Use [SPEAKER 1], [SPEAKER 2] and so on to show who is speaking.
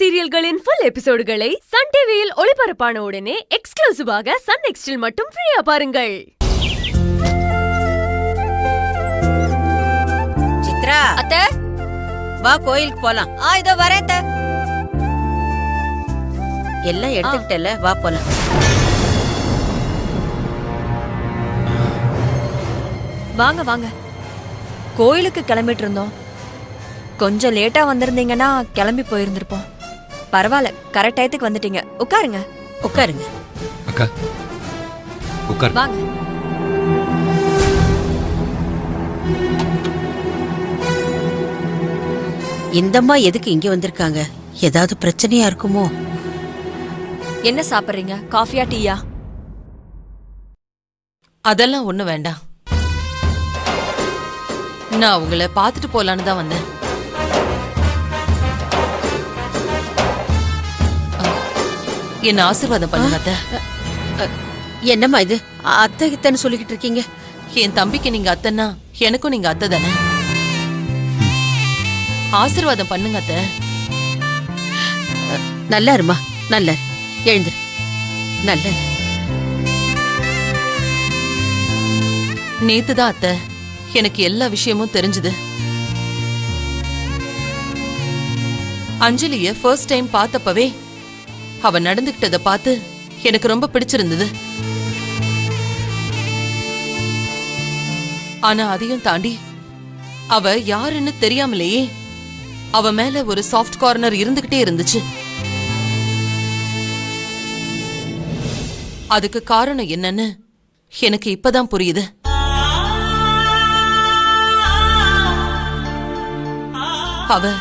[SPEAKER 1] சீரியல்களின் full எபிசோடுகளை Sun டிவியில் ஒளிபரப்பான உடனே எக்ஸ்க்ளூசிவாக சன் நெக்ஸ்டில் மட்டும் ஃப்ரீயா பாருங்கள்.
[SPEAKER 2] சித்ரா
[SPEAKER 3] அத்தை,
[SPEAKER 2] வா கோயிலுக்கு போலாம்.
[SPEAKER 3] இதோ வரேன் அத்தை.
[SPEAKER 2] எல்லாம் எடுத்துக்கிட்டல, வா போலாம்.
[SPEAKER 3] வாங்க வாங்க. கோயிலுக்கு கிளம்பிட்டு இருந்தோம். கொஞ்சம் லேட்டா வந்திருந்தீங்கன்னா கிளம்பி போயிருந்திருப்போம். பரவாயில்ல, கரெக்ட் டயத்துக்கு வந்துட்டீங்க. உட்காருங்க.
[SPEAKER 2] உட்காருங்க.
[SPEAKER 4] அக்கா உட்கார்.
[SPEAKER 3] வாங்க.
[SPEAKER 2] இந்தம்மா எதுக்கு இங்க வந்திருக்காங்க? ஏதாவது பிரச்சனையா இருக்குமோ?
[SPEAKER 3] என்ன சாப்பிடுறீங்க? காஃபியா டீயா?
[SPEAKER 5] அதெல்லாம் ஒண்ணு வேண்டாம். நான் உங்களை பார்த்துட்டு போலான்னு தான் வந்தேன். என்ன ஆசீர்வாதம் பண்ணுங்க அத்தை.
[SPEAKER 2] என்னம்மா இது? அத்தை கித்தன்னு சொல்லிக்கிட்டு இருக்கீங்க?
[SPEAKER 5] என் தம்பிக்கு நீங்க அத்தைன்னா எனக்கும் நீங்க அத்தை தானே. ஆசீர்வாதம் பண்ணுங்க அத்தை.
[SPEAKER 2] நல்லா இருமா, நல்லா எழுந்துரு. நல்லது.
[SPEAKER 5] நேத்துதான் அத்தை எனக்கு எல்லா விஷயமும் தெரிஞ்சது. அஞ்சலிய ஃபர்ஸ்ட் டைம் பார்த்தப்பவே அவ நடந்துகிட்டத பார்த்து எனக்கு ரொம்ப பிடிச்சிருந்தது. ஆனா அதையும் தாண்டி அவ யாருன்னு தெரியாமலேயே அவ மேல ஒரு சாஃப்ட் கார்னர் இருந்துகிட்டே இருந்துச்சு. அதுக்கு காரணம் என்னன்னு எனக்கு இப்பதான் புரியுது. அவ